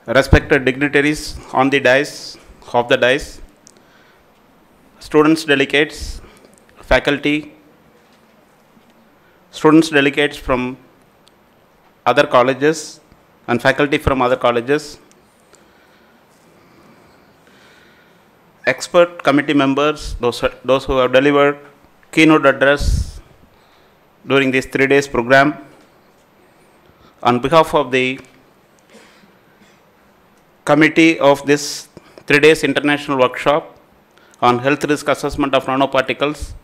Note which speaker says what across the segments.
Speaker 1: respected dignitaries on the dais, of the dais, students delegates, faculty, students delegates from other colleges and faculty from other colleges, expert committee members, those who have delivered keynote address during this 3 days program. On behalf of the committee of this 3 days international workshop on health risk assessment of nanoparticles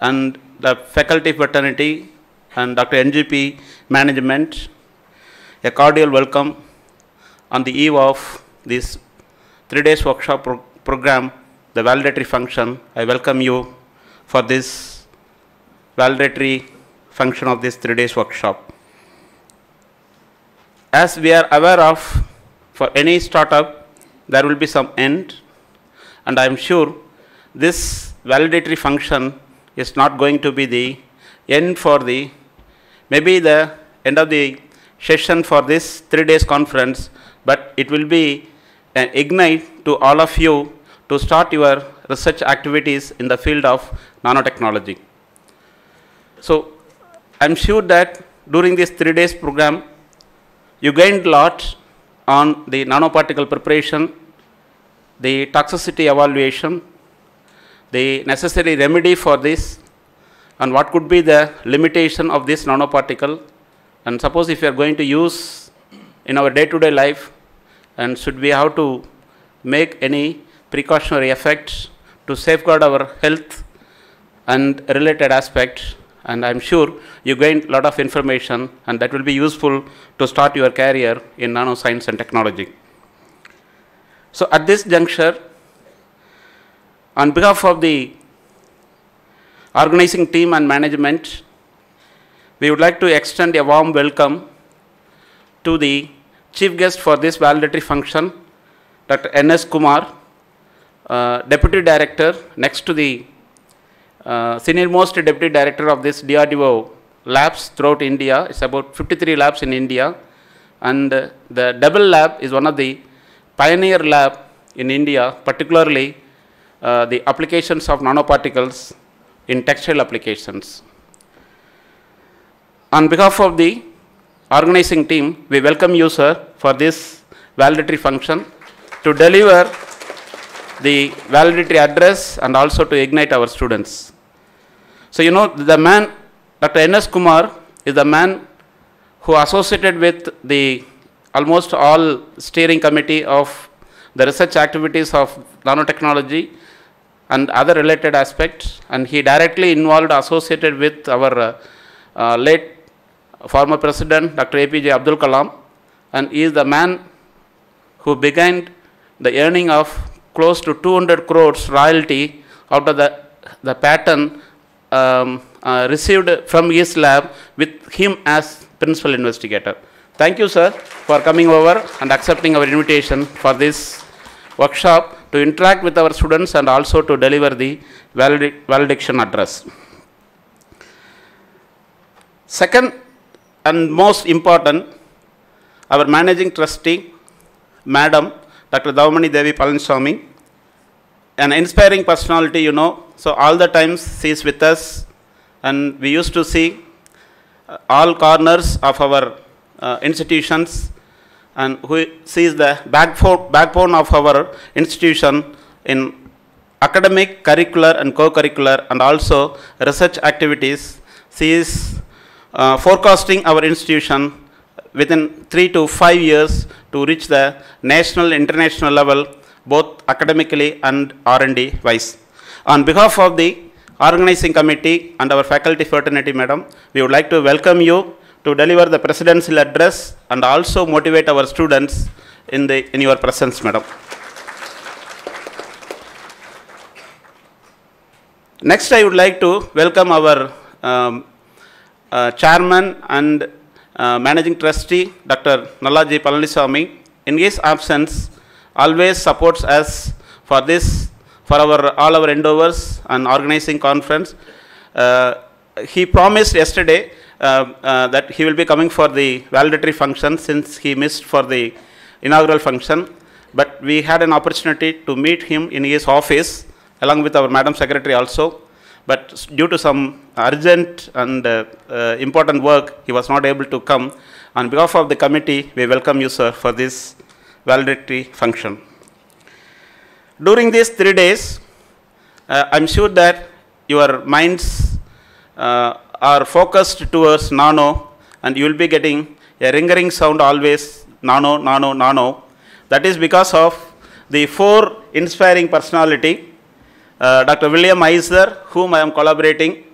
Speaker 1: and the faculty fraternity and Dr.N.G.P management, a cordial welcome on the eve of this 3 days workshop program, the validatory function. I welcome you for this validatory function of this 3 days workshop. As we are aware of, for any startup, there will be some end, and I am sure this validatory function is not going to be the end for the, maybe the end of the session for this 3 days conference, but it will be an ignite to all of you to start your research activities in the field of nanotechnology. So I am sure that during this 3 days program, you gained a lot on the nanoparticle preparation, the toxicity evaluation, the necessary remedy for this, and what could be the limitation of this nanoparticle. And suppose if you are going to use in our day-to-day life, and should we have to make any precautionary effects to safeguard our health and related aspects. And I am sure you gained a lot of information, and that will be useful to start your career in nanoscience and technology. So at this juncture, on behalf of the organizing team and management, we would like to extend a warm welcome to the chief guest for this validatory function, Dr. N.G.P, Deputy Director, next to the senior most Deputy Director of this DRDO labs throughout India. It's about 53 labs in India, and the double lab is one of the pioneer lab in India, particularly the applications of nanoparticles in textile applications. On behalf of the organizing team, we welcome you, sir, for this validatory function to deliver the valedictory address and also to ignite our students. So, you know, the man, Dr. N.G.P is the man who associated with the almost all steering committee of the research activities of nanotechnology and other related aspects, and he directly involved, associated with our late former president, Dr. APJ Abdul Kalam, and he is the man who began the earning of close to 200 crores royalty out of the patent received from his lab with him as principal investigator. Thank you, sir, for coming over and accepting our invitation for this workshop to interact with our students and also to deliver the valediction address. Second and most important, our managing trustee, Madam Dr. Davamani Devi Palaniswamy, an inspiring personality, you know. So all the times she is with us, and we used to see all corners of our institutions, and who sees the backbone of our institution in academic, curricular and co-curricular and also research activities. She is forecasting our institution within 3 to 5 years to reach the national, international level, both academically and R&D wise. On behalf of the organizing committee and our faculty fraternity, madam, we would like to welcome you to deliver the presidential address and also motivate our students in your presence, madam. Next, I would like to welcome our chairman and managing trustee, Dr. Nalla Palaniswamy. In his absence, always supports us for this, for all our endeavors and organizing conference. He promised yesterday that he will be coming for the validatory function since he missed for the inaugural function, but we had an opportunity to meet him in his office along with our Madam Secretary also. But due to some urgent and important work, he was not able to come. On behalf of the committee, we welcome you, sir, for this valedictory function. During these 3 days, I'm sure that your minds are focused towards nano, and you will be getting a ringing sound always, nano, nano, nano. That is because of the 4 inspiring personality. Dr. William Eiser, whom I am collaborating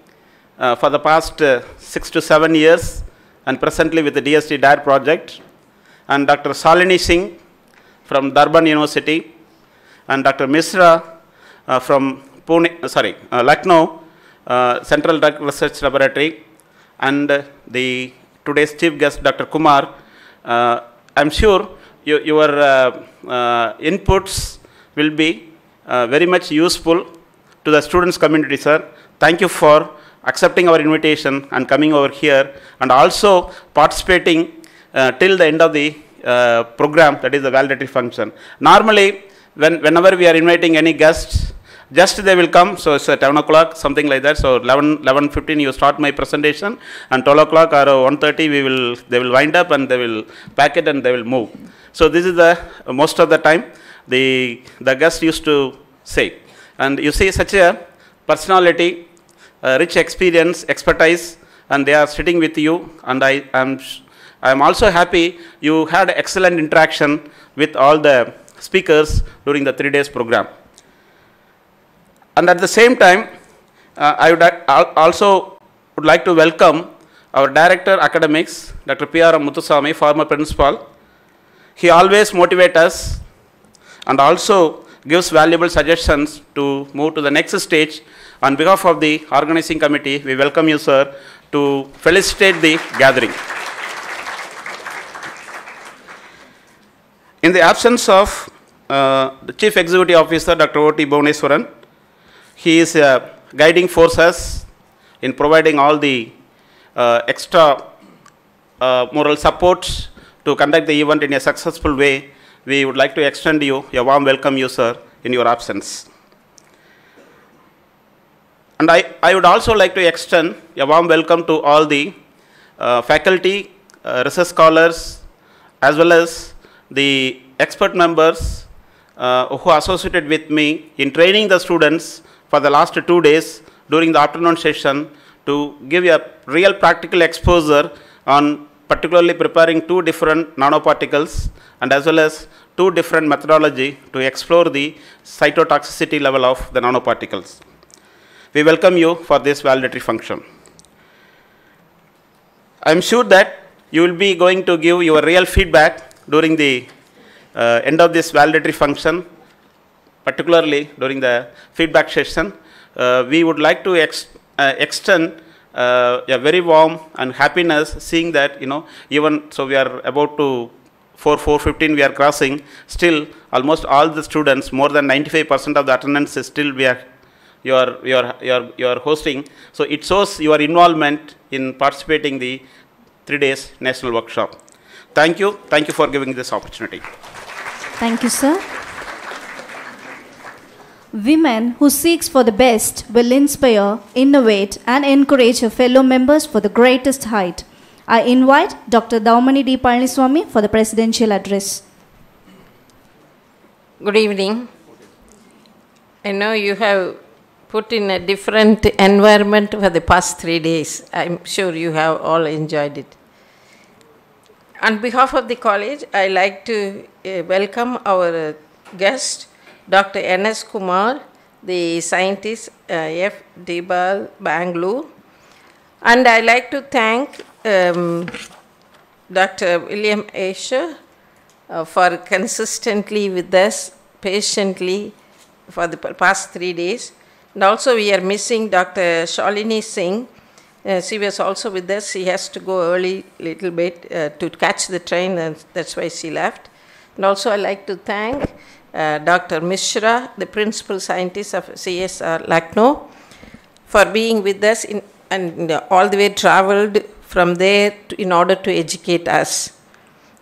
Speaker 1: for the past 6 to 7 years, and presently with the DST DAR project, and Dr. Salini Singh from Durban University, and Dr. Misra from Lucknow Central Drug Research Laboratory, and the today's chief guest, Dr. Kumar. I'm sure your inputs will be very much useful to the students community, sir. Thank you for accepting our invitation and coming over here, and also participating till the end of the program, that is the valedictory function. Normally, whenever we are inviting any guests, just they will come, so it's at 10 o'clock, something like that. So 11:15 you start my presentation, and 12 o'clock or 1:30 they will wind up and they will pack it and they will move. So this is the most of the time the guest used to say. And you see such a personality, rich experience, expertise, and they are sitting with you, and I am also happy you had excellent interaction with all the speakers during the 3 days program. And at the same time, I would also like to welcome our Director Academics, Dr. P.R. Muthuswamy, former principal. He always motivates us and also gives valuable suggestions to move to the next stage. On behalf of the organizing committee, we welcome you, sir, to felicitate the gathering. In the absence of the Chief Executive Officer, Dr. O.T. Bhuvaneswaran, he is guiding forces in providing all the extra moral support to conduct the event in a successful way. We would like to extend you a warm welcome, you, sir, in your absence. And I would also like to extend a warm welcome to all the faculty, research scholars, as well as the expert members who associated with me in training the students for the last 2 days during the afternoon session to give a real practical exposure on particularly preparing 2 different nanoparticles and as well as 2 different methodology to explore the cytotoxicity level of the nanoparticles. We welcome you for this valedictory function. I am sure that you will be going to give your real feedback during the end of this valedictory function, particularly during the feedback session. We would like to extend a very warm and happiness seeing that, even so we are about to 4:15 we are crossing, still almost all the students, more than 95% of the attendance is still you are hosting. So it shows your involvement in participating the 3 days national workshop. Thank you for giving this opportunity.
Speaker 2: Thank you, sir. Women who seeks for the best will inspire, innovate, and encourage her fellow members for the greatest height. I invite Dr. N.G.P for the presidential address.
Speaker 3: Good evening. I know you have put in a different environment for the past 3 days. I'm sure you have all enjoyed it. On behalf of the college, I like to welcome our guest, Dr. N.S. Kumar, the scientist, F. Debal, Bangalore. And I like to thank Dr. William Asher for consistently with us, patiently for the past 3 days. And also we are missing Dr. Shalini Singh. She was also with us. She has to go early little bit to catch the train, and that's why she left. And also I like to thank Dr. Mishra, the principal scientist of CSR Lucknow, for being with us and all the way traveled from there in order to educate us.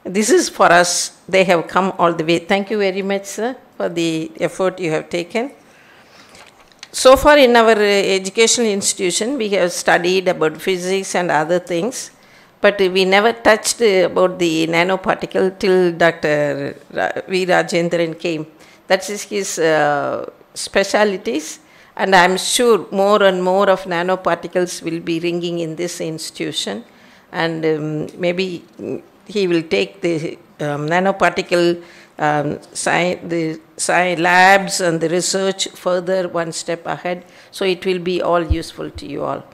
Speaker 3: This is for us they have come all the way. Thank you very much, sir, for the effort you have taken. So far in our educational institution, we have studied about physics and other things, but we never touched about the nanoparticle till Dr. V. Rajendran came. That is his specialities, and I am sure more and more of nanoparticles will be ringing in this institution, and maybe he will take the nanoparticle labs and the research further one step ahead, so it will be all useful to you all.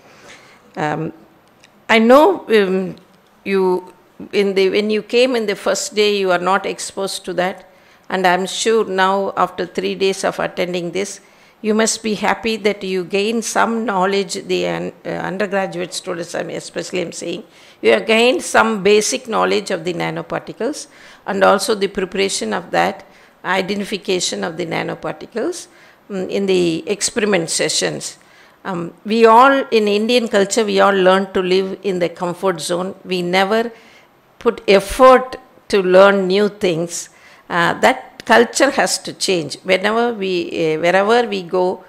Speaker 3: I know when you came in the first day, you are not exposed to that, and I'm sure now after 3 days of attending this, you must be happy that you gain some knowledge. The undergraduate students, especially I'm saying, you have gained some basic knowledge of the nanoparticles, and also the preparation of that, identification of the nanoparticles in the experiment sessions. We all, in Indian culture, we all learn to live in the comfort zone. We never put effort to learn new things. That culture has to change. Wherever we go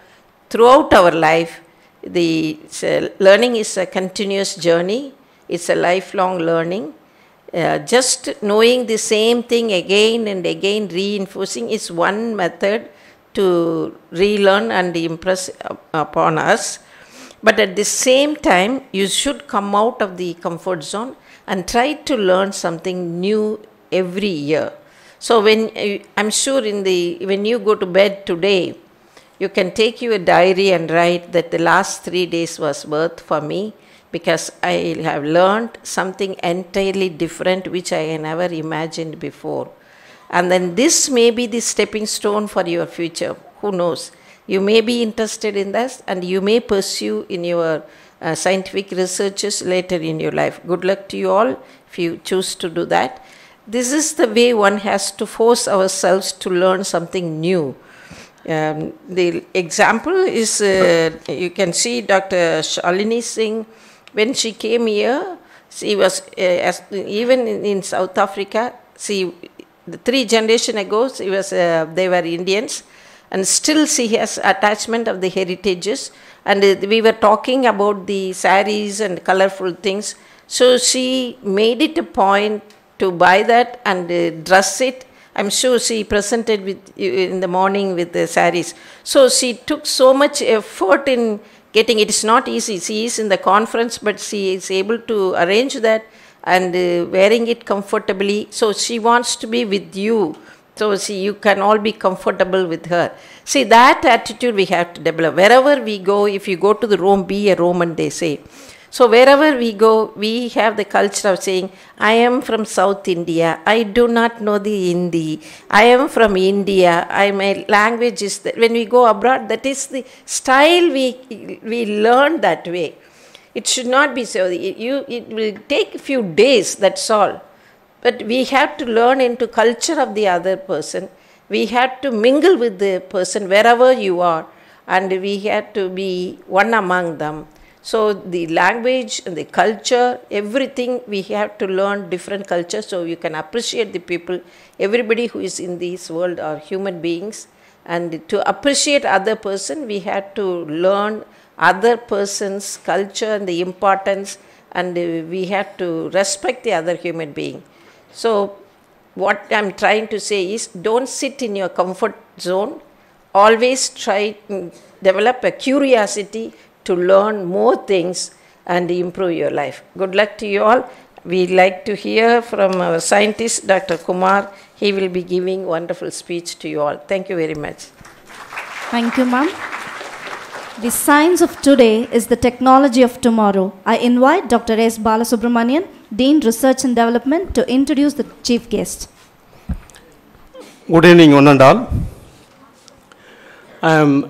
Speaker 3: throughout our life, learning is a continuous journey. It's a lifelong learning. Just knowing the same thing again and again, reinforcing, is one method to relearn and impress upon us. But at the same time, you should come out of the comfort zone and try to learn something new every year. So I'm sure when you go to bed today, you can take your diary and write that the last 3 days was worth for me, because I have learned something entirely different which I never imagined before. And then this may be the stepping stone for your future. Who knows? You may be interested in this, and you may pursue in your scientific researches later in your life. Good luck to you all if you choose to do that. This is the way one has to force ourselves to learn something new. The example is, you can see Dr. Shalini Singh. When she came here, she was, even in South Africa, 3 generations ago, they were Indians, and still she has attachment of the heritages. And we were talking about the saris and colorful things. So she made it a point to buy that and dress it. I'm sure she presented with in the morning with the saris. So she took so much effort in getting it. It's not easy. She is in the conference, but she is able to arrange that and wearing it comfortably. So she wants to be with you. So you can all be comfortable with her. See, that attitude we have to develop. Wherever we go, if you go to the Rome, be a Roman, they say. So wherever we go, we have the culture of saying, I am from South India, I do not know the Hindi, I am from India, my language is that. When we go abroad, that is the style we learn that way. It should not be so. It will take a few days, that's all. But we have to learn into culture of the other person. We have to mingle with the person wherever you are, and we have to be one among them. So the language and the culture, everything, we have to learn different cultures so you can appreciate the people. Everybody who is in this world are human beings, and to appreciate other person, we have to learn other person's culture and the importance, and we have to respect the other human being. So what I'm trying to say is, don't sit in your comfort zone. Always try to develop a curiosity to learn more things and improve your life. Good luck to you all. We'd like to hear from our scientist, Dr. Kumar. He will be giving wonderful speech to you all. Thank you very much.
Speaker 2: Thank you, ma'am. The science of today is the technology of tomorrow. I invite Dr. S. Balasubramanian, Dean Research and Development, to introduce the chief guest.
Speaker 4: Good evening, one and all.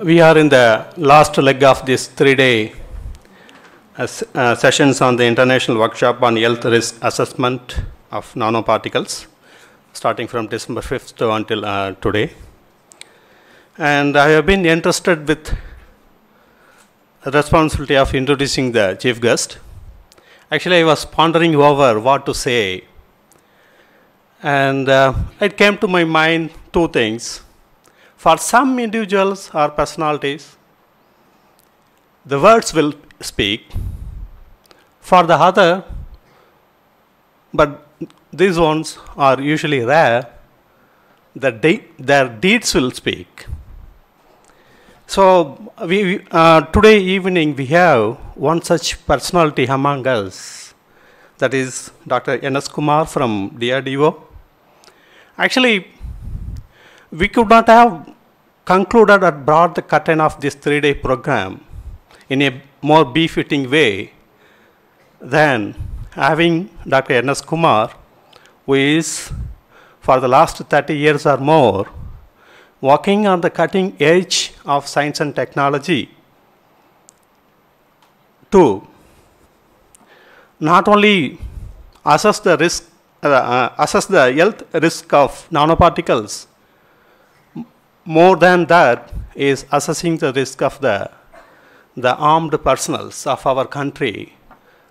Speaker 4: We are in the last leg of this 3-day sessions on the International Workshop on Health Risk Assessment of Nanoparticles, starting from December 5th until today. And I have been entrusted with the responsibility of introducing the chief guest. Actually, I was pondering over what to say. And it came to my mind two things. For some individuals or personalities, the words will speak. For the other, but these ones are usually rare, their deeds will speak. So today evening we have one such personality among us, that is Dr. N.S. Kumar from DRDO. Actually, we could not have concluded or brought the curtain of this 3-day program in a more befitting way than having Dr. N.S. Kumar, who is for the last 30 years or more working on the cutting edge of science and technology to not only assess the risk, assess the health risk of nanoparticles, more than that is assessing the risk of the armed personals of our country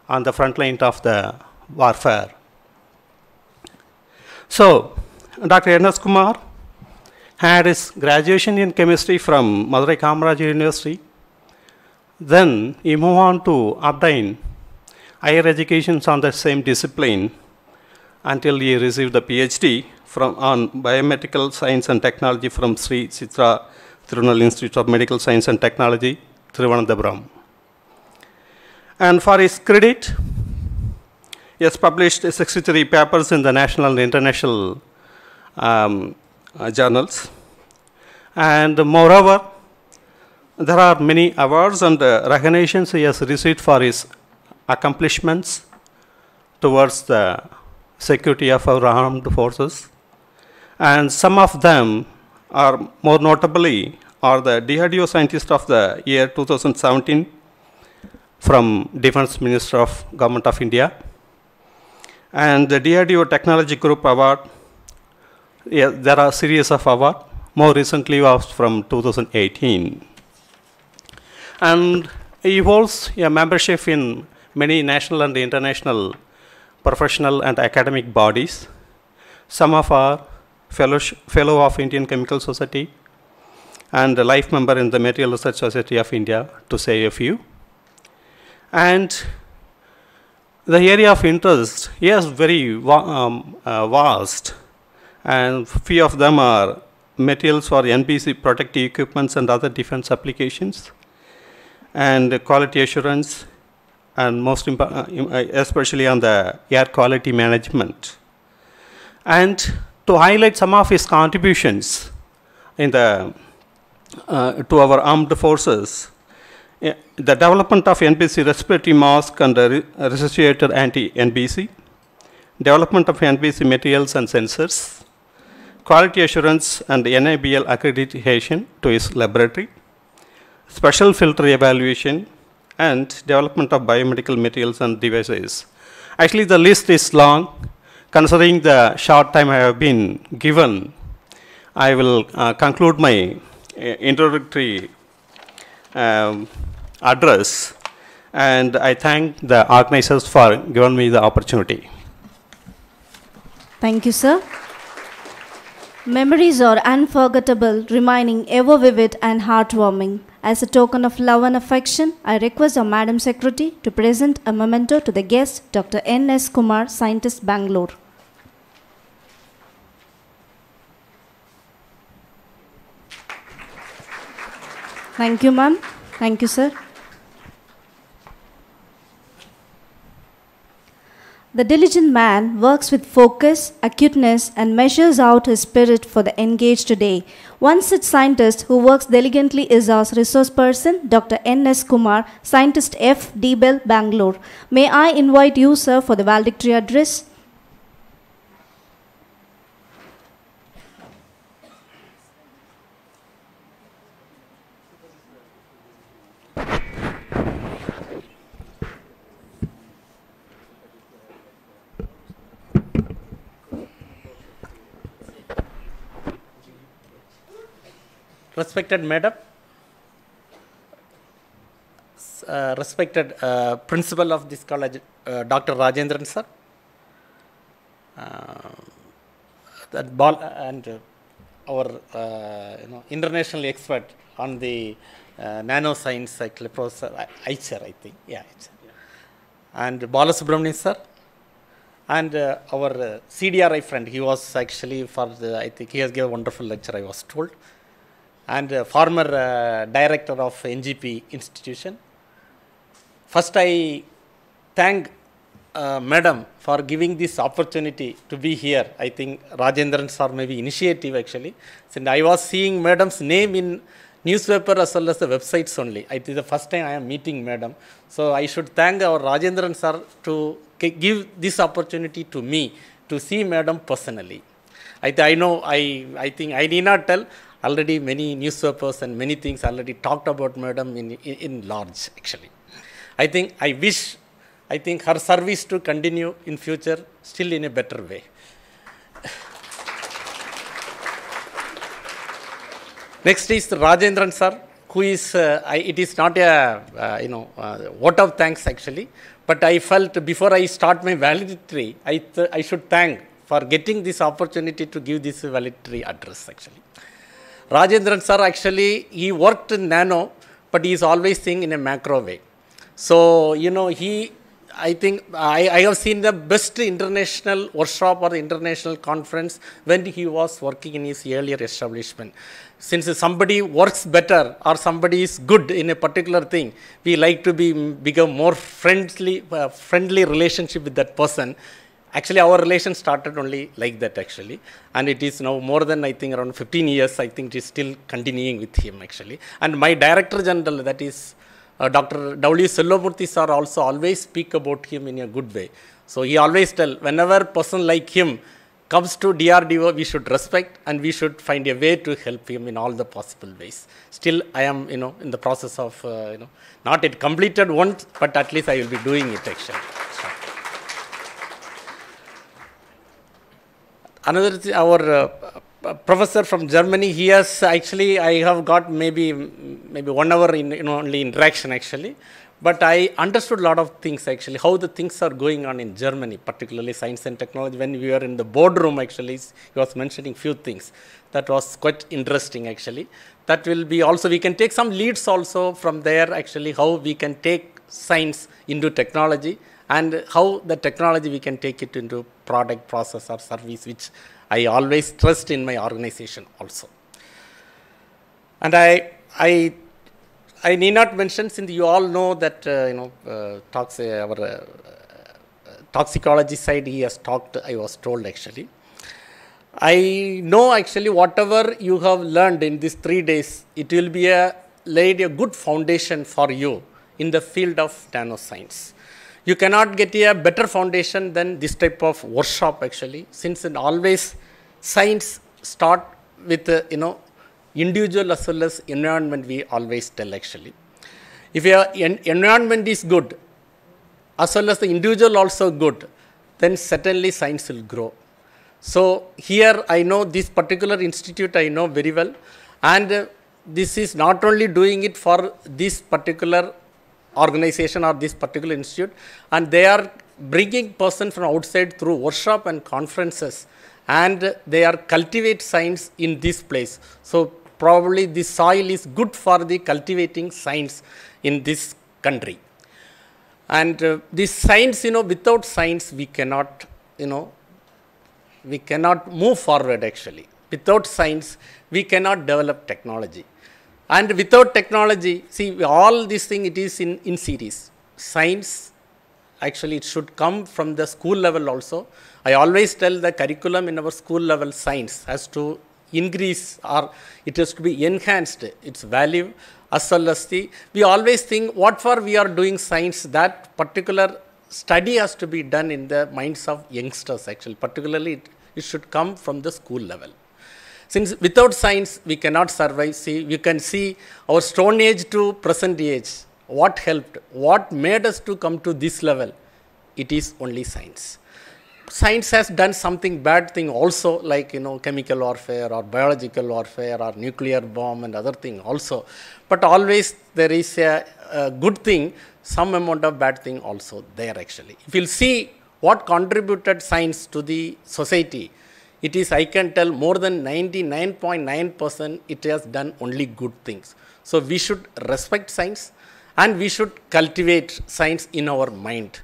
Speaker 4: on the front line of the warfare. So, Dr. N.S. Kumar had his graduation in chemistry from Madurai Kamaraj University. Then he moved on to obtain higher education on the same discipline until he received the PhD on biomedical science and technology from Sri Chitra Tirunal Institute of Medical Science and Technology, Thiruvananthapuram. And for his credit, he has published 63 papers in the national and international journals. And moreover, there are many awards and recognitions he has received for his accomplishments towards the security of our armed forces. And some of them are more notably are the DRDO Scientist of the Year 2017 from Defense Minister of Government of India, and the DRDO Technology Group Award. Yeah, there are a series of awards. More recently was from 2018. And he holds a membership in many national and international professional and academic bodies. Some of our fellow of Indian Chemical Society and a life member in the Material Research Society of India, to say a few. And the area of interest is very vast, and few of them are materials for NBC protective equipments and other defense applications, and quality assurance, and most especially on the air quality management. And to highlight some of his contributions in the to our armed forces, the development of NBC respiratory mask and resuscitator anti-NBC, development of NBC materials and sensors, quality assurance and NABL accreditation to his laboratory, special filter evaluation, and development of biomedical materials and devices. Actually, the list is long. Considering the short time I have been given, I will conclude my introductory address, and I thank the organizers for giving me the opportunity.
Speaker 2: Thank you, sir. Memories are unforgettable, remaining ever vivid and heartwarming. As a token of love and affection, I request our Madam Secretary to present a memento to the guest, Dr. N.S. Kumar, Scientist, Bangalore. Thank you, ma'am. Thank you, sir. The diligent man works with focus, acuteness, and measures out his spirit for the engaged day. One such scientist who works diligently is our resource person, Dr. N.S. Kumar, Scientist F. D. Bell, Bangalore. May I invite you, sir, for the valedictory address?
Speaker 5: Respected Madam, respected Principal of this college, Dr. Rajendran sir, that ball and our international expert on the nanoscience, actually, Professor Aicher, I think. Yeah, Aicher. And Balasubramanian sir. And our CDRI friend, he was actually I think he has given a wonderful lecture, I was told. And former director of N.G.P institution. First, I thank Madam for giving this opportunity to be here. I think Rajendran sir maybe initiative actually. Since I was seeing Madam's name in newspaper as well as the websites only. I think the first time I am meeting Madam. So I should thank our Rajendran sir to give this opportunity to me to see Madam personally. I think I need not tell. Already many newspapers and many things already talked about Madam in large actually. I think her service to continue in future still in a better way. Next is Rajendran sir, who is, it is not a, vote of thanks actually, but I felt before I start my valedictory, I should thank for getting this opportunity to give this valedictory address actually. Rajendran sir actually, he worked in nano, but he is always thinking in a macro way. So, I think I have seen the best international workshop or international conference when he was working in his earlier establishment. Since somebody works better or somebody is good in a particular thing, we like to become more friendly relationship with that person. Actually, our relation started only like that actually. And it is now more than, I think, around 15 years, I think it is still continuing with him actually. And my Director General, that is Dr. W. Sellamurthy sir, also always speak about him in a good way. So he always tell, whenever a person like him comes to DRDO, we should respect and we should find a way to help him in all the possible ways. Still, I am, in the process of, not yet completed once, but at least I will be doing it actually. Another thing, our professor from Germany, he has actually, I have got maybe 1 hour in only interaction actually, but I understood a lot of things actually, how the things are going on in Germany, particularly science and technology. When we were in the boardroom actually, he was mentioning few things. That was quite interesting actually. That will be also, we can take some leads also from there actually, how we can take science into technology and how the technology we can take it into product, process or service, which I always trust in my organization also. And I need not mention, since you all know that, our toxicology side he has talked, I was told actually. I know actually whatever you have learned in these 3 days, it will be laid a good foundation for you in the field of nanoscience. You cannot get a better foundation than this type of workshop actually, since in always science start with, individual as well as environment, we always tell actually. If your environment is good, as well as the individual also good, then certainly science will grow. So here I know this particular institute I know very well, and this is not only doing it for this particular organization or this particular institute, and they are bringing persons from outside through workshop and conferences, and they are cultivate science in this place. So probably this soil is good for the cultivating science in this country. And this science, without science we cannot, we cannot move forward actually. Without science we cannot develop technology. And without technology, see, all these things, it is in series. Science, actually, it should come from the school level also. I always tell the curriculum in our school level science has to increase, or it has to be enhanced, its value, as well as we always think what for we are doing science, that particular study has to be done in the minds of youngsters actually. Particularly, it should come from the school level. Since without science, we cannot survive. See, you can see our Stone Age to present age. What helped? What made us to come to this level? It is only science. Science has done something bad thing also, like, chemical warfare or biological warfare or nuclear bomb and other thing also. But always there is a good thing, some amount of bad thing also there actually. If you'll see what contributed science to the society, it is, I can tell, more than 99.9% it has done only good things. So we should respect science and we should cultivate science in our mind.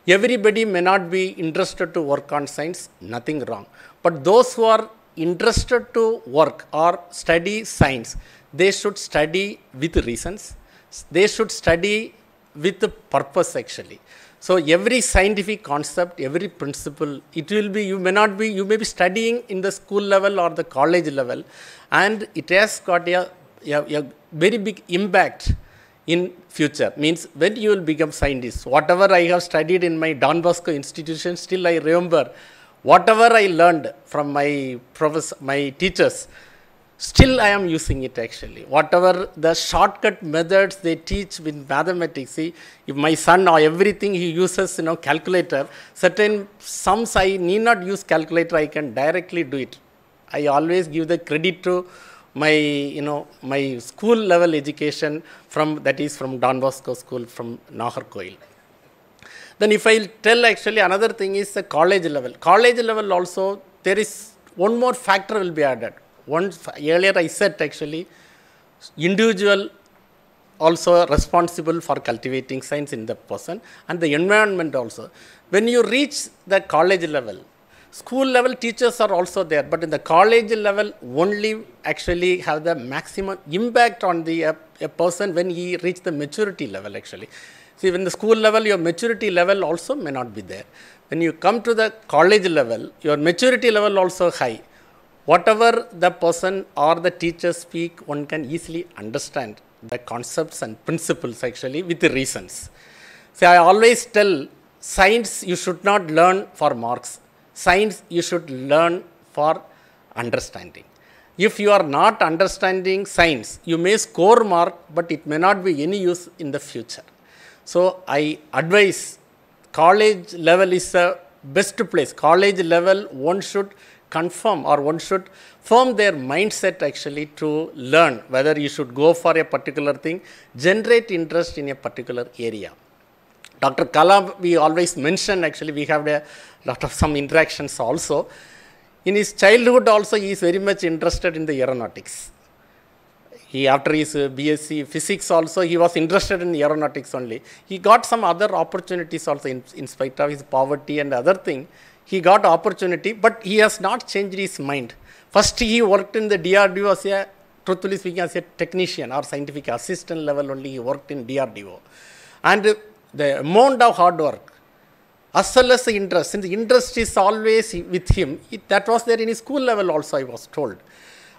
Speaker 5: Everybody may not be interested to work on science, nothing wrong. But those who are interested to work or study science, they should study with reasons. They should study with a purpose actually. So every scientific concept, every principle, it will be, you may be studying in the school level or the college level, and it has got a very big impact in future. Means when you will become scientist, whatever I have studied in my Don Bosco institution, still I remember whatever I learned from my my teachers, still I am using it actually. Whatever the shortcut methods they teach with mathematics, see, if my son or everything he uses, calculator, certain sums I need not use calculator, I can directly do it. I always give the credit to my, my school level education from Don Bosco school from Nagarkoil. Then if I tell actually another thing is the college level. College level also there is one more factor will be added. Earlier I said actually individual also responsible for cultivating science in the person and the environment also. When you reach the college level, school level teachers are also there, but in the college level only actually have the maximum impact on the a person when he reach the maturity level actually. See, when the school level, your maturity level also may not be there. When you come to the college level, your maturity level also high. Whatever the person or the teacher speak, one can easily understand the concepts and principles actually with the reasons. See, I always tell science you should not learn for marks. Science you should learn for understanding. If you are not understanding science, you may score mark, but it may not be any use in the future. So I advise college level is the best place. College level one should confirm or one should form their mindset actually to learn whether you should go for a particular thing, generate interest in a particular area. Dr. Kalam, we always mention actually, we have a lot of some interactions also. In his childhood also he is very much interested in the aeronautics. He, after his BSc physics also, he was interested in aeronautics only. He got some other opportunities also in spite of his poverty and other thing. He got opportunity, but he has not changed his mind. First he worked in the DRDO as a, truthfully speaking, as a technician or scientific assistant level only he worked in DRDO. And the amount of hard work, as well as the interest, and the interest is always with him. That was there in his school level also, I was told.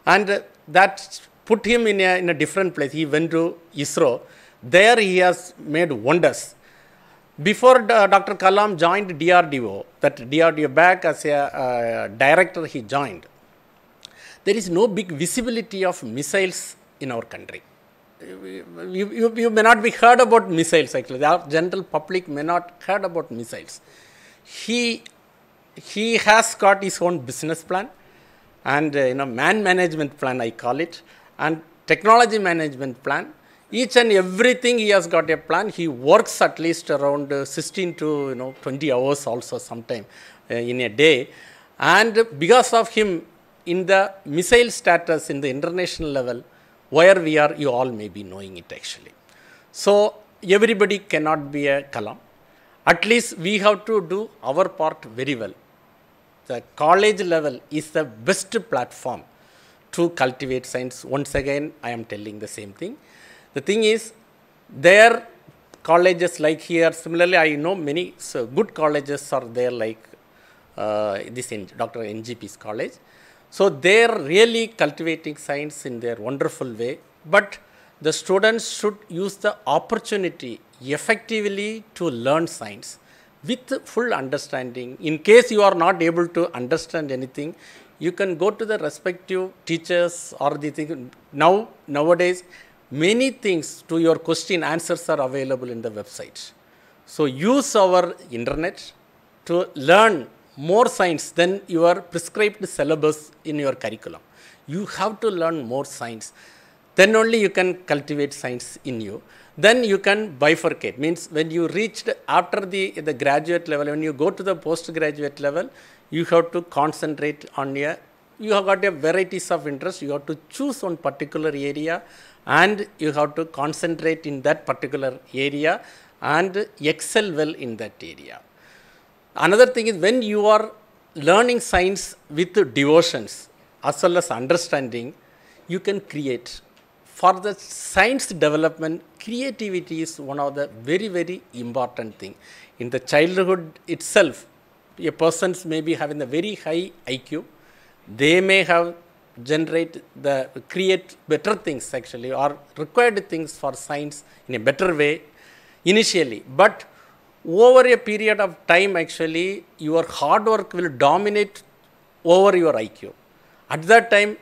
Speaker 5: And that put him in a different place. He went to ISRO. There he has made wonders. Before Dr. Kalam joined DRDO, that DRDO back as a director he joined, there is no big visibility of missiles in our country. You may not be heard about missiles actually. The general public may not heard about missiles. He has got his own business plan and man management plan I call it, and technology management plan. Each and everything he has got a plan. He works at least around 16 to 20 hours also sometime in a day. And because of him, in the missile status in the international level, where we are, you all may be knowing it actually. So everybody cannot be a Kalam. At least we have to do our part very well. The college level is the best platform to cultivate science. Once again, I am telling the same thing. The thing is, there colleges like here, similarly I know many good colleges are there like this in Dr.N.G.P's college. So they are really cultivating science in their wonderful way, but the students should use the opportunity effectively to learn science with full understanding. In case you are not able to understand anything, you can go to the respective teachers or the thing. Nowadays, many things to your question answers are available in the website. So use our internet to learn more science than your prescribed syllabus in your curriculum. You have to learn more science. Then only you can cultivate science in you. Then you can bifurcate. Means when you reached after the graduate level, when you go to the postgraduate level, you have to concentrate on you have got a varieties of interest, you have to choose one particular area and you have to concentrate in that particular area and excel well in that area. Another thing is when you are learning science with devotions as well as understanding, you can create. For the science development, creativity is one of the very, very important thing. In the childhood itself, a person may be having a very high IQ. They may have create better things actually, or required things for science in a better way initially. But over a period of time actually, your hard work will dominate over your IQ. At that time,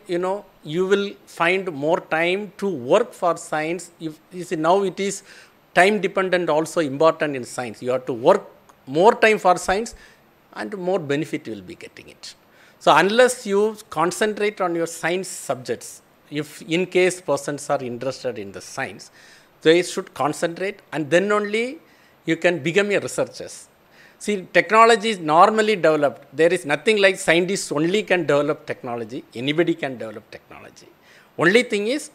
Speaker 5: you will find more time to work for science. You see, now it is time dependent also important in science. You have to work more time for science and more benefit you will be getting it. So unless you concentrate on your science subjects, if in case persons are interested in the science, they should concentrate and then only you can become a researcher. See, technology is normally developed. There is nothing like scientists only can develop technology. Anybody can develop technology. Only thing is,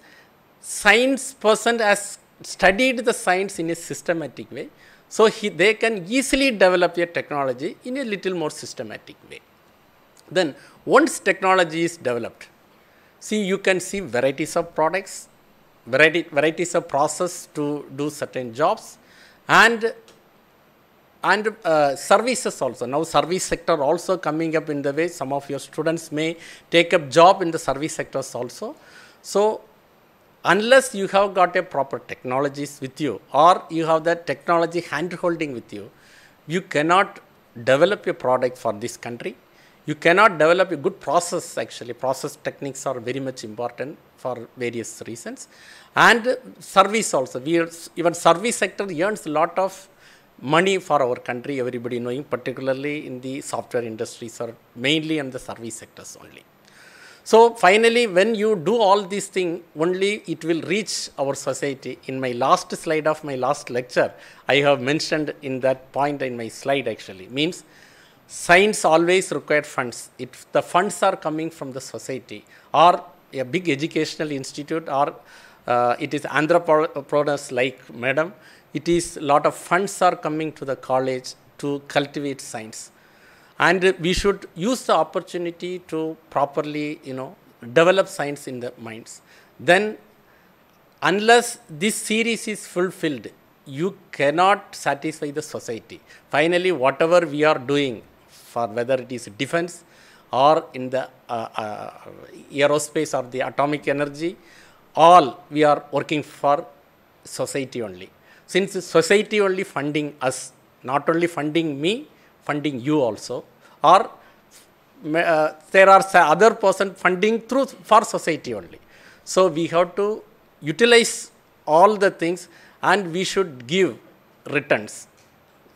Speaker 5: science person has studied the science in a systematic way. So they can easily develop a technology in a little more systematic way. Then once technology is developed, see, you can see varieties of products, varieties of process to do certain jobs, and services also. Now service sector also coming up in the way. Some of your students may take up job in the service sectors also. So unless you have got a proper technologies with you or you have that technology hand holding with you, you cannot develop a product for this country. You cannot develop a good process actually. Process techniques are very much important for various reasons. And service also. Even service sector earns a lot of money for our country, everybody knowing, particularly in the software industries or mainly in the service sectors only. So finally, when you do all these things, only it will reach our society. In my last slide of my last lecture, I have mentioned in that point in my slide actually, means science always required funds. If the funds are coming from the society or a big educational institute or it is entrepreneurs like Madam, it is lot of funds are coming to the college to cultivate science. And we should use the opportunity to properly, develop science in the minds. Then, unless this series is fulfilled, you cannot satisfy the society. Finally, whatever we are doing, for whether it is defense or in the aerospace or the atomic energy, all we are working for society only. Since society only funding us, not only funding me, funding you also, or there are other person funding for society only. So we have to utilize all the things and we should give returns.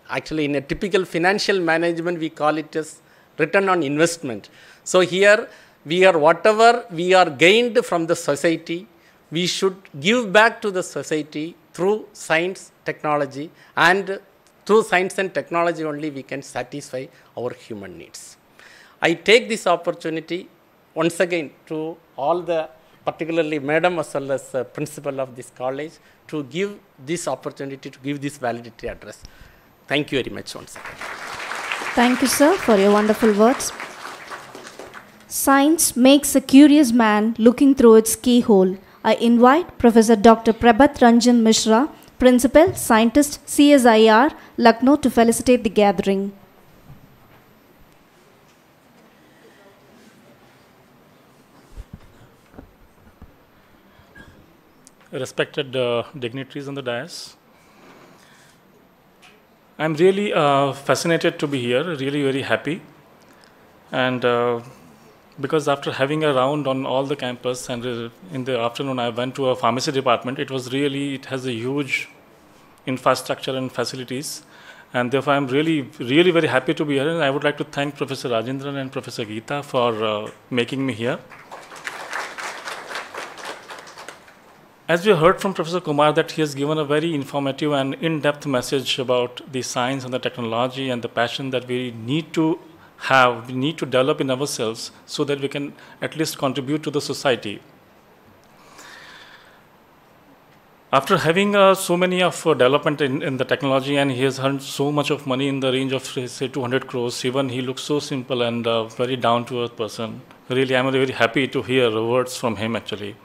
Speaker 5: Actually, in a typical financial management, we call it as return on investment. So here whatever we are gained from the society, we should give back to the society through science, technology, and through science and technology only we can satisfy our human needs. I take this opportunity once again to all the, particularly Madam as well as principal of this college, to give this opportunity to give this valedictory address. Thank you very much once again.
Speaker 2: Thank you, sir, for your wonderful words. Science makes a curious man looking through its keyhole. I invite Professor Dr. Prabhat Ranjan Mishra, Principal, Scientist, CSIR, Lucknow, to felicitate the gathering.
Speaker 6: Respected dignitaries on the dais, I'm really fascinated to be here, really very happy. And because after having a round on all the campus and in the afternoon I went to a pharmacy department, it has a huge infrastructure and facilities. And therefore I'm really very happy to be here. And I would like to thank Professor Rajendran and Professor Geeta for making me here. As we heard from Professor Kumar that he has given a very informative and in-depth message about the science and the technology and the passion that we need to we need to develop in ourselves so that we can at least contribute to the society. After having so many of development in the technology, and he has earned so much of money in the range of say 200 crores, even he looks so simple and very down-to-earth person. Really, I'm very happy to hear words from him actually.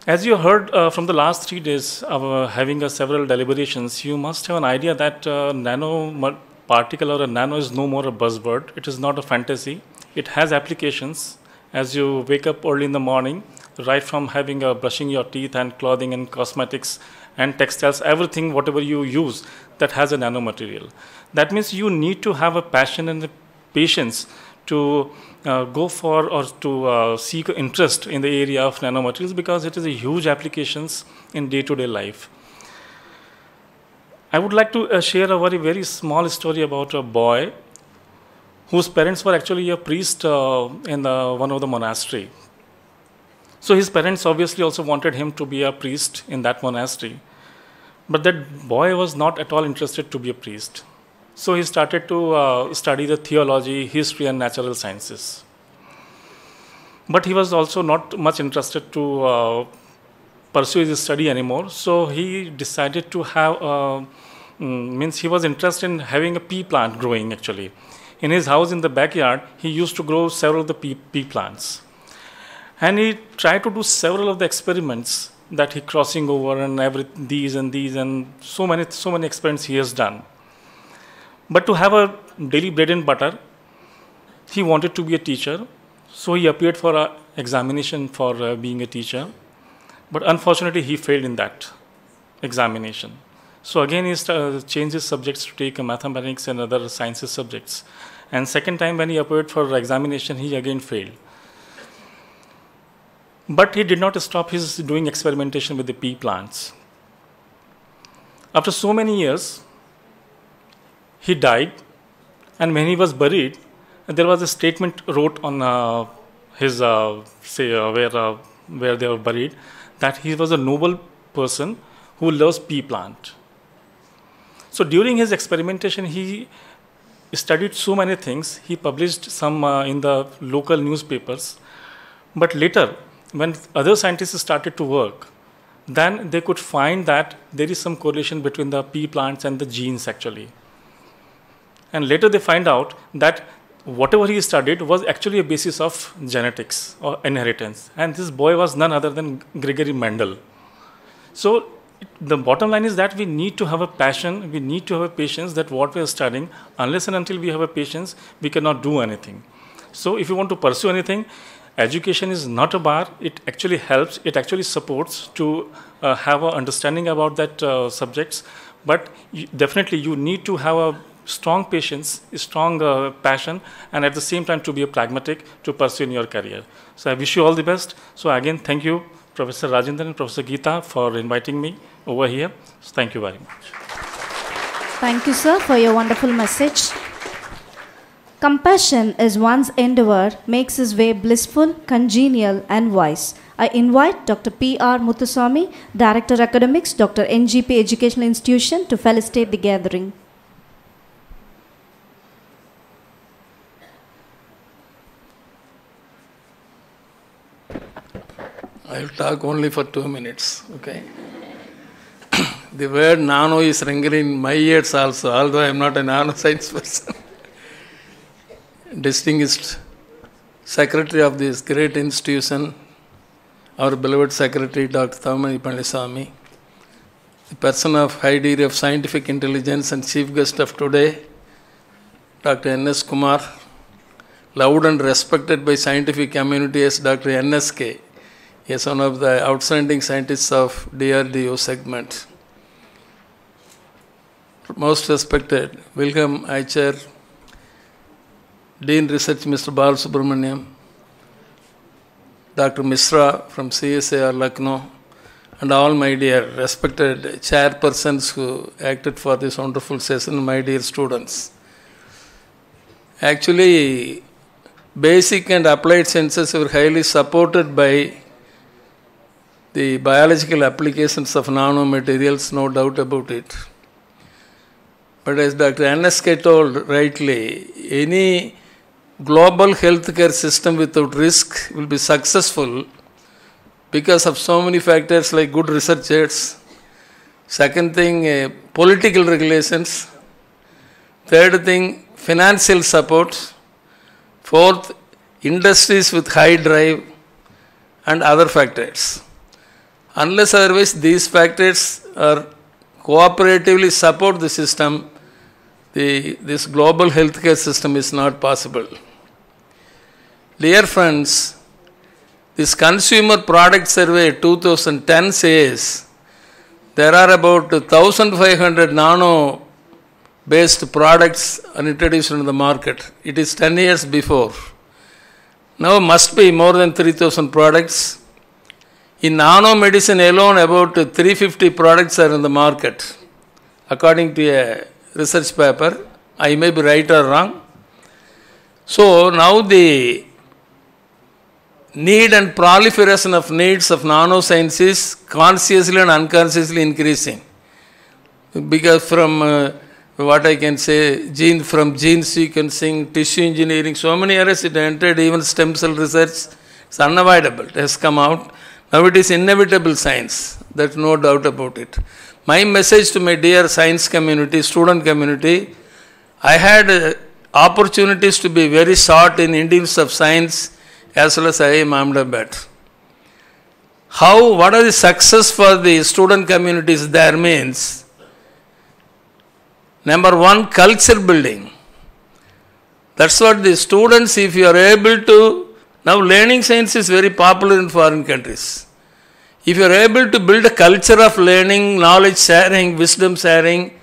Speaker 6: As you heard from the last 3 days of having several deliberations, you must have an idea that nanoparticle or a nano is no more a buzzword. It is not a fantasy. It has applications. As you wake up early in the morning, right from having brushing your teeth and clothing and cosmetics and textiles, everything, whatever you use, that has a nanomaterial. That means you need to have a passion and a patience to go for or to seek interest in the area of nanomaterials, because it is a huge applications in day-to-day life. I would like to share a very small story about a boy whose parents were actually a priest in one of the monastery. So his parents obviously also wanted him to be a priest in that monastery. But that boy was not at all interested to be a priest. So he started to study the theology, history, and natural sciences. But he was also not much interested to pursue his study anymore. So he decided to have, he was interested in having a pea plant growing actually. In his house in the backyard, he used to grow several of the pea plants. And he tried to do several of the experiments that he crossing over and these and so many experiments he has done. But to have a daily bread and butter, he wanted to be a teacher. So he appeared for an examination for being a teacher. But unfortunately, he failed in that examination. So again, he changed his subjects to take mathematics and other sciences subjects. And second time when he appeared for examination, he again failed. But he did not stop his doing experimentation with the pea plants. After so many years, he died, and when he was buried, there was a statement wrote on his where they were buried, that he was a noble person who loves pea plant. So during his experimentation, he studied so many things. He published some in the local newspapers, but later, when other scientists started to work, then they could find that there is some correlation between the pea plants and the genes actually. And later they find out that whatever he studied was actually a basis of genetics or inheritance. And this boy was none other than Gregory Mendel. So the bottom line is that we need to have a passion, we need to have a patience that what we are studying, unless and until we have a patience, we cannot do anything. So if you want to pursue anything, education is not a bar. It actually helps, it actually supports to have an understanding about that subjects. But definitely you need to have a strong patience, a strong passion, and at the same time to be a pragmatic to pursue in your career. So I wish you all the best. So again, thank you, Professor Rajendran and Professor Geeta, for inviting me over here. So thank you very much.
Speaker 2: Thank you, sir, for your wonderful message. Compassion is one's endeavor, makes his way blissful, congenial, and wise. I invite Dr. P.R. Muthuswamy, Director Academics, Dr.N.G.P. Educational Institution, to felicitate the gathering.
Speaker 7: I will talk only for 2 minutes, okay? The word nano is ringing in my ears also, although I am not a nanoscience person. Distinguished Secretary of this great institution, our beloved Secretary, Dr. N.G.P, the person of high degree of scientific intelligence and chief guest of today, Dr. N.S. Kumar, loved and respected by scientific community as Dr. N.S.K. He is one of the outstanding scientists of DRDO segment. Most respected Wilhelm Eicher, Dean Research Mr. Bal Subramaniam, Dr. Misra from CSIR Lucknow, and all my dear respected chairpersons who acted for this wonderful session, my dear students. Actually, basic and applied sciences were highly supported by the biological applications of nanomaterials, no doubt about it. But as Dr. N.G.P told rightly, any global healthcare system without risk will be successful because of so many factors like good researchers. Second thing, political regulations. Third thing, financial support. Fourth, industries with high drive and other factors. Unless otherwise these factors are cooperatively support the system, this global healthcare system is not possible. Dear friends, this Consumer Product Survey 2010 says there are about 1,500 nano-based products are introduced into the market. It is 10 years before. Now must be more than 3,000 products. In nano-medicine alone, about 350 products are in the market, according to a research paper. I may be right or wrong. So now the need and proliferation of needs of nanoscience is consciously and unconsciously increasing. Because from what I can say, gene sequencing, tissue engineering, so many areas it entered, even stem cell research, it's unavoidable. It has come out. Now it is inevitable science. There's no doubt about it. My message to my dear science community, student community, I had opportunities to be very short in Indians of Science as well as IIM Ahmedabad. What are the success for the student communities there means? Number one, culture building. That's what the students, if you are able to, now learning science is very popular in foreign countries. If you are able to build a culture of learning, knowledge sharing, wisdom sharing,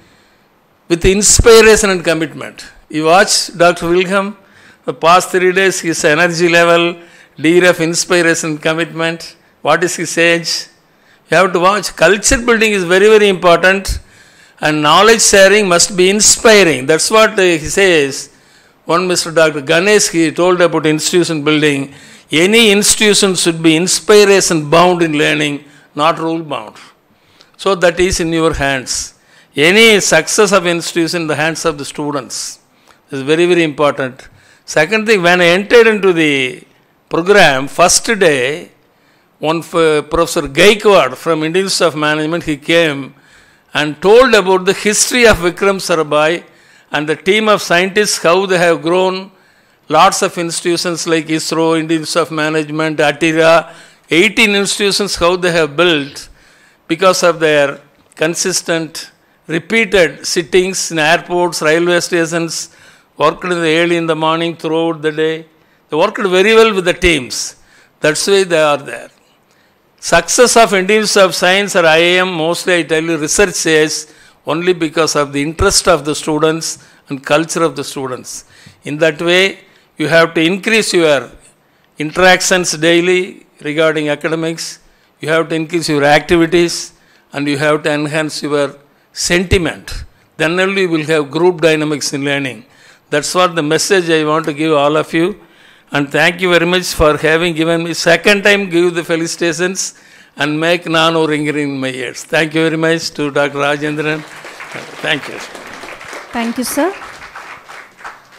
Speaker 7: with inspiration and commitment. You watch Dr. Wilhelm, the past 3 days, his energy level, degree of inspiration, commitment, what is his age? You have to watch. Culture building is very, very important, and knowledge sharing must be inspiring. That's what he says. One Mr. Dr. Ganesh, he told about institution building. Any institution should be inspiration bound in learning, not rule bound. So that is in your hands. Any success of institution in the hands of the students is very, very important. Second thing, when I entered into the program, first day, one Professor Gaikwad from Indian Institute of Management, he came and told about the history of Vikram Sarabhai and the team of scientists, how they have grown. Lots of institutions like ISRO, Indian Institute of Management, ATIRA, 18 institutions, how they have built because of their consistent, repeated sittings in airports, railway stations, worked early in the morning throughout the day. They worked very well with the teams. That's why they are there. Success of Indian Institute of Science or IIM, mostly I tell you, research says only because of the interest of the students and culture of the students. In that way, you have to increase your interactions daily regarding academics, you have to increase your activities, and you have to enhance your sentiment. Then only you will have group dynamics in learning. That's what the message I want to give all of you. And thank you very much for having given me second time give the felicitations and make nano ringing in my ears. Thank you very much to Dr. Rajendran. Thank you.
Speaker 2: Thank you, sir.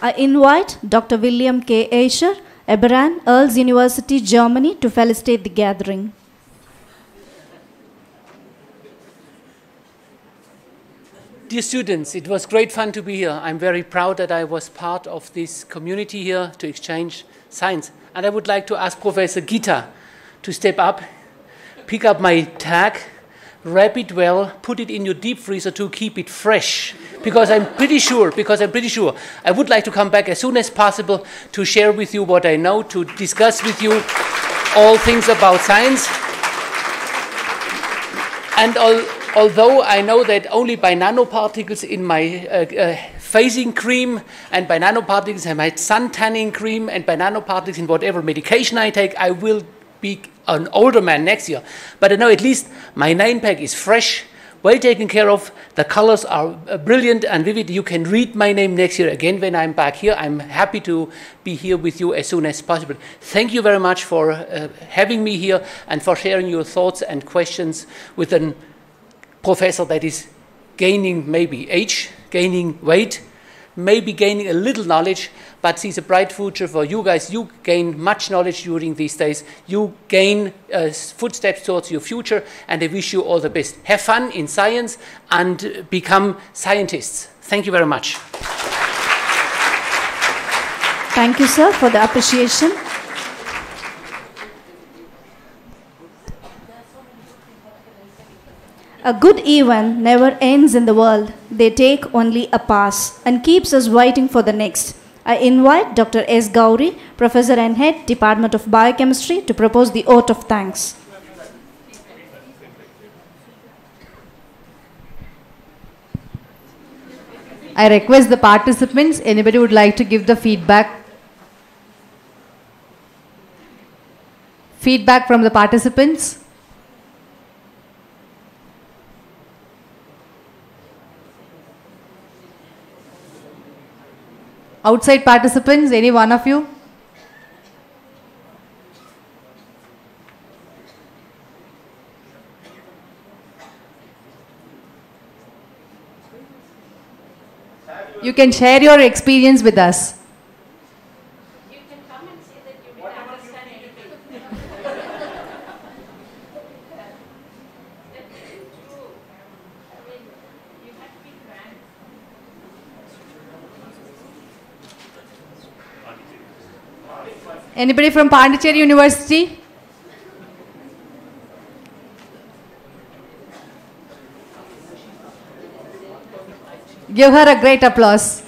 Speaker 2: I invite Dr. William K. Escher, Eberhard, Earls University, Germany, to felicitate the gathering.
Speaker 8: Dear students, it was great fun to be here. I'm very proud that I was part of this community here to exchange science. And I would like to ask Professor Gita to step up, pick up my tag, wrap it well, put it in your deep freezer to keep it fresh. Because I'm pretty sure, I would like to come back as soon as possible to share with you what I know, to discuss with you all things about science. And although I know that only by nanoparticles in my phasing cream, and by nanoparticles in my sun tanning cream, and by nanoparticles in whatever medication I take, I will be an older man next year. But I know at least my 9-pack is fresh, well taken care of. The colors are brilliant and vivid. You can read my name next year again when I'm back here. I'm happy to be here with you as soon as possible. Thank you very much for having me here and for sharing your thoughts and questions with a professor that is gaining maybe age, gaining weight, maybe gaining a little knowledge, but sees a bright future for you guys. You gain much knowledge during these days. You gain footsteps towards your future, and I wish you all the best. Have fun in science and become scientists. Thank you very much.
Speaker 2: Thank you, sir, for the appreciation. A good event never ends in the world. They take only a pass and keeps us waiting for the next. I invite Dr. S. Gauri, Professor and Head, Department of Biochemistry, to propose the oath of thanks.
Speaker 9: I request the participants, anybody would like to give the feedback? Feedback from the participants? Outside participants, any one of you? You can share your experience with us.
Speaker 10: You can come and say that you didn't understand anything. That is true. I mean, you have to be frank.
Speaker 9: Anybody from Pondicherry University? Give her a great applause.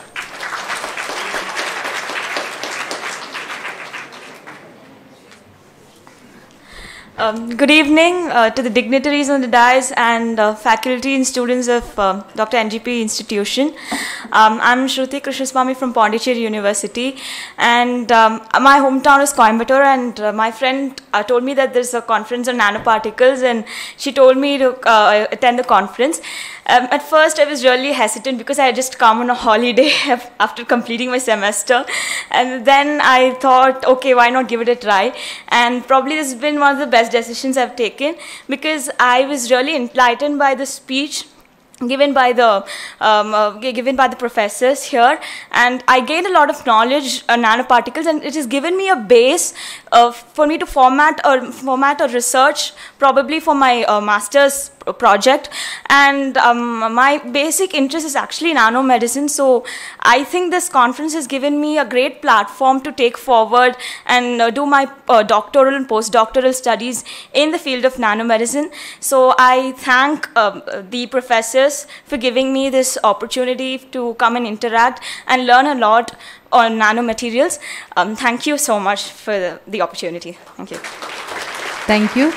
Speaker 11: Good evening to the dignitaries on the dais and faculty and students of Dr.N.G.P institution. I'm Shruti Krishnaswamy from Pondicherry University, and my hometown is Coimbatore, and my friend told me that there's a conference on nanoparticles, and she told me to attend the conference. At first I was really hesitant because I had just come on a holiday after completing my semester, and then I thought, okay, why not give it a try? And probably this has been one of the best decisions I've taken, because I was really enlightened by the speech given by the professors here, and I gained a lot of knowledge on nanoparticles, and it has given me a base for me to format a research probably for my master's project. And my basic interest is actually nanomedicine, so I think this conference has given me a great platform to take forward and do my doctoral and postdoctoral studies in the field of nanomedicine. So I thank the professors for giving me this opportunity to come and interact and learn a lot on nanomaterials. Thank you so much for the opportunity. Thank you.
Speaker 9: Thank you.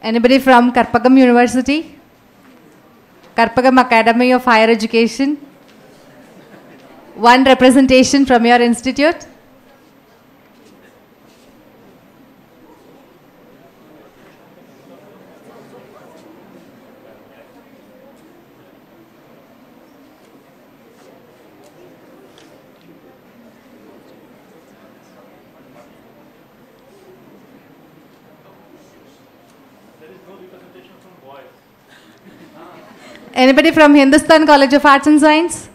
Speaker 9: Anybody from Karpagam University? Karpagam Academy of Higher Education? One representation from your institute? Anybody from Hindustan College of Arts and Science?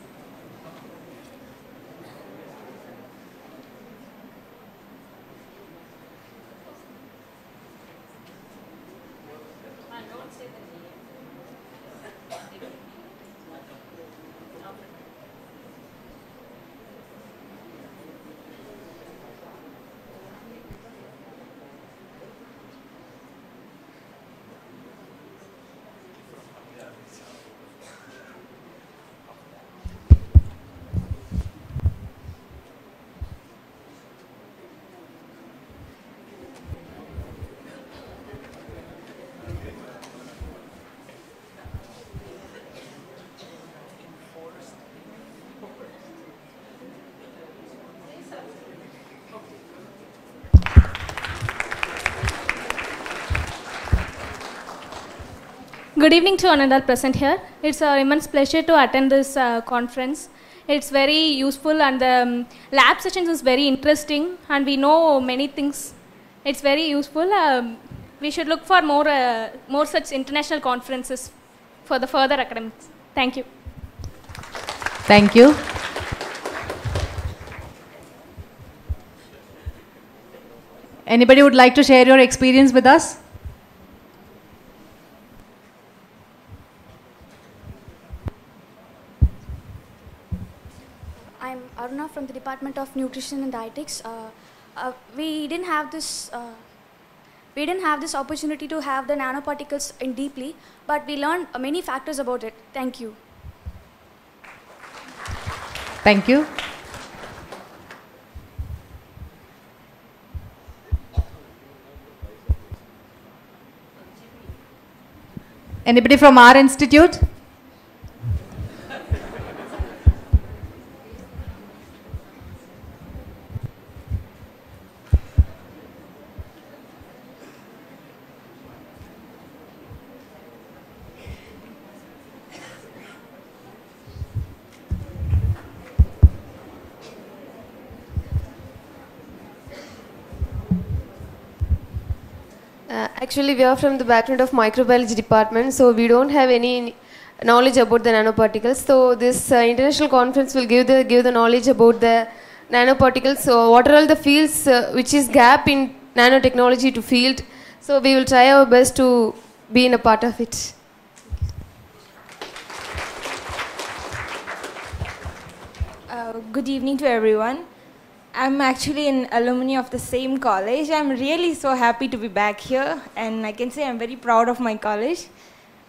Speaker 12: Good evening to all present here. It's an immense pleasure to attend this conference. It's very useful, and the lab sessions is very interesting, and we know many things. It's very useful. we should look for more such international conferences for the further academics. Thank you.
Speaker 9: Thank you. Anybody would like to share your experience with us?
Speaker 13: I'm Aruna from the Department of Nutrition and Dietetics. We didn't have this opportunity to have the nanoparticles in deeply, but we learned many factors about it. Thank you.
Speaker 9: Thank you. Anybody from our institute?
Speaker 14: Actually, we are from the background of microbiology department, so we don't have any knowledge about the nanoparticles. So this international conference will give the knowledge about the nanoparticles. So what are all the fields which is gap in nanotechnology to field? So we will try our best to be in a part of it.
Speaker 15: Good evening to everyone. I'm actually an alumni of the same college. I'm really so happy to be back here, and I can say I'm very proud of my college.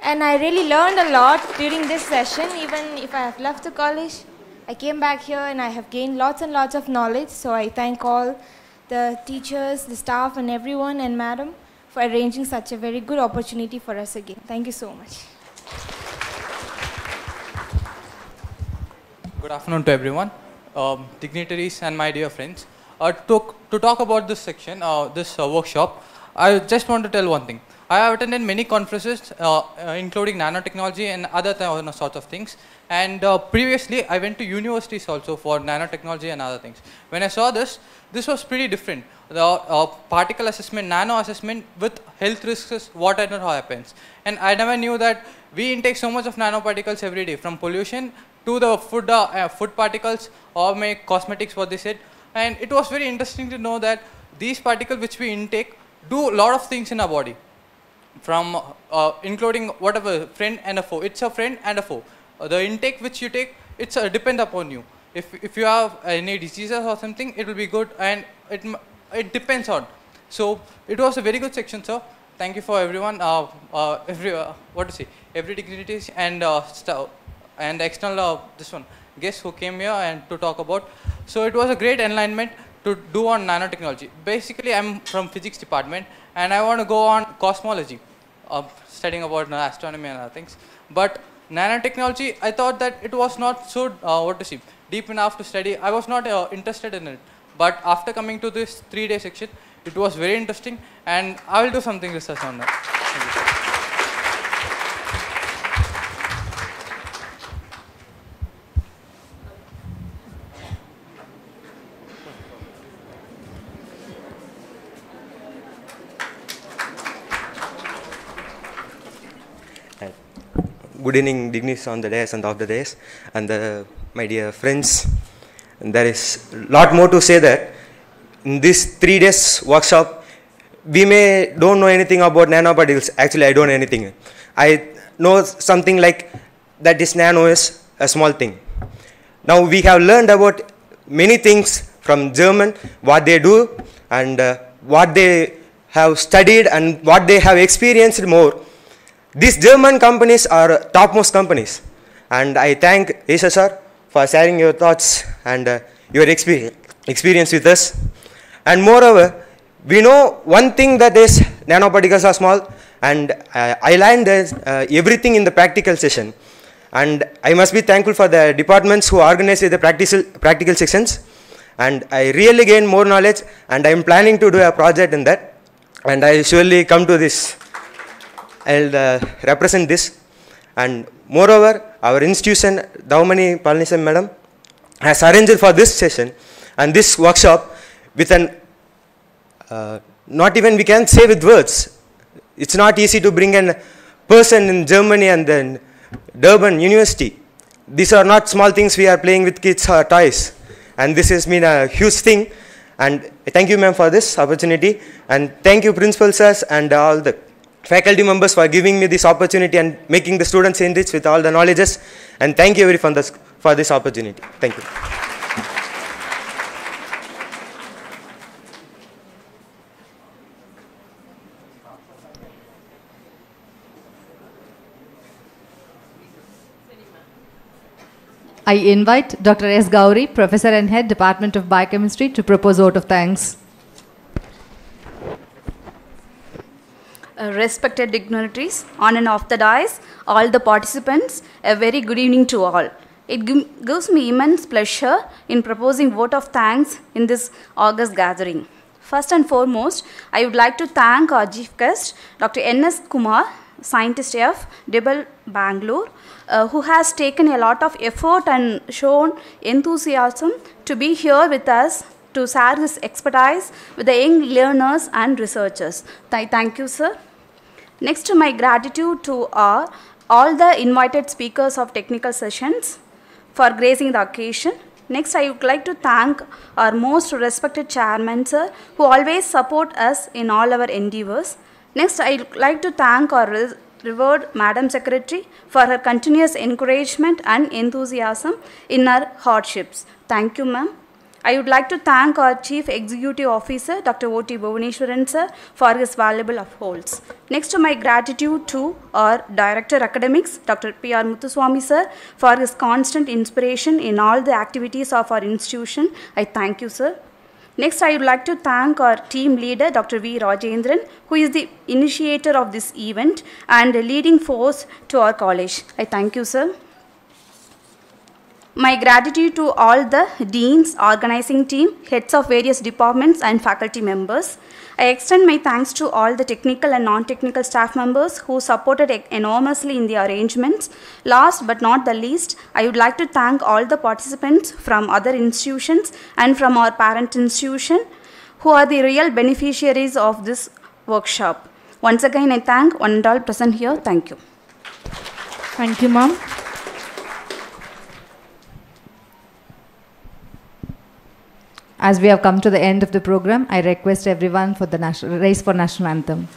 Speaker 15: And I really learned a lot during this session. Even if I have left the college, I came back here and I have gained lots and lots of knowledge. So I thank all the teachers, the staff, and everyone, and madam for arranging such a very good opportunity for us again. Thank you so much.
Speaker 16: Good afternoon to everyone. Dignitaries and my dear friends. To talk about this section, this workshop, I just want to tell one thing. I have attended many conferences, including nanotechnology and other sorts of things. And previously, I went to universities also for nanotechnology and other things. When I saw this was pretty different. The particle assessment, nano assessment with health risks, what and how happens. And I never knew that we intake so much of nanoparticles every day, from pollution to the food particles or make cosmetics, what they said. And it was very interesting to know that these particles which we intake do a lot of things in our body, from including whatever friend and a foe. It's a friend and a foe. The intake which you take, it's depend upon you. If you have any diseases or something, it will be good, and it depends on. So it was a very good section, sir. Thank you for everyone. Every dignitaries and staff and external guests who came here and to talk about. So it was a great enlightenment to do on nanotechnology. Basically, I'm from physics department and I want to go on cosmology, studying about astronomy and other things. But nanotechnology, I thought that it was not so deep enough to study. I was not interested in it. But after coming to this 3-day section, it was very interesting, and I will do something research on that. Thank you.
Speaker 17: Good evening, dignities on the days and off the days, and my dear friends. And there is a lot more to say that in this 3 days workshop, we may don't know anything about nanoparticles. Actually, I don't know anything. I know something like that is nano is a small thing. Now we have learned about many things from German, what they do and what they have studied and what they have experienced more. These German companies are topmost companies, and I thank Isha sir for sharing your thoughts and your experience with us. And moreover, we know one thing, that is nanoparticles are small, and I learned everything in the practical session. And I must be thankful for the departments who organized the practical sections. And I really gained more knowledge, and I am planning to do a project in that. And I surely come to this. I'll represent this. And moreover, our institution, Daumani Palnisam Madam, has arranged for this session and this workshop with an, not even we can say with words, It's not easy to bring a person in Germany and then Durban University. These are not small things we are playing with kids' toys. And this has been a huge thing. And thank you, ma'am, for this opportunity. And thank you, principal sirs and all the faculty members for giving me this opportunity and making the students enrich with all the knowledges. And thank you everyone for this opportunity. Thank you.
Speaker 9: I invite Dr. S. Gauri, Professor and Head, Department of Biochemistry, to propose vote of thanks.
Speaker 18: Respected dignitaries, on and off the dais, all the participants, a very good evening to all. It gives me immense pleasure in proposing vote of thanks in this August gathering. First and foremost, I would like to thank our chief guest, Dr. N.S. Kumar, Scientist F, Dibble, Bangalore, who has taken a lot of effort and shown enthusiasm to be here with us to share his expertise with the young learners and researchers. Thank you, sir. Next, my gratitude to all the invited speakers of technical sessions for gracing the occasion. Next, I would like to thank our most respected chairman, sir, who always support us in all our endeavors. Next, I would like to thank our revered Madam Secretary for her continuous encouragement and enthusiasm in our hardships. Thank you, ma'am. I would like to thank our Chief Executive Officer, Dr. O.T. Bhuvaneshwaran, sir, for his valuable upholds. Next, my gratitude to our Director Academics, Dr. P.R. Muthuswamy, sir, for his constant inspiration in all the activities of our institution. I thank you, sir. Next, I would like to thank our team leader, Dr. V. Rajendran, who is the initiator of this event and a leading force to our college. I thank you, sir. My gratitude to all the deans, organizing team, heads of various departments and faculty members. I extend my thanks to all the technical and non-technical staff members who supported enormously in the arrangements. Last but not the least, I would like to thank all the participants from other institutions and from our parent institution who are the real beneficiaries of this workshop. Once again, I thank one and all present here. Thank you.
Speaker 2: Thank you, ma'am.
Speaker 9: As we have come to the end of the program, I request everyone for the raise for national anthem.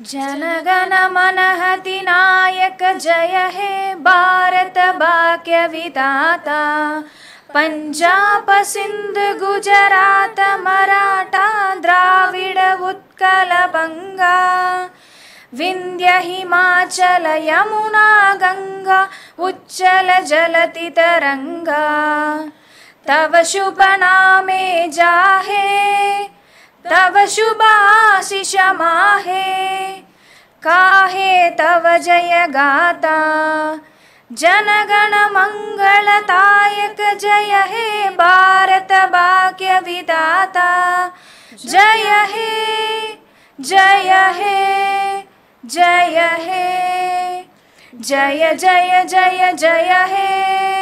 Speaker 19: जनगण मन अधिनायक जय हे भारत भाग्य विधाता पंजाब सिंध गुजरात मराठा द्राविड उत्कल बंगा विंध्य हिमाचल यमुना गंगा उच्चल जलति तरंगा तव शुभ नामे जाहे तव शुभ आशीष माहे काहे तव जय गाता जनगण मंगलदायक जय हे भारत भाग्य विधाता जय हे जय हे जय हे जय जय जय जय हे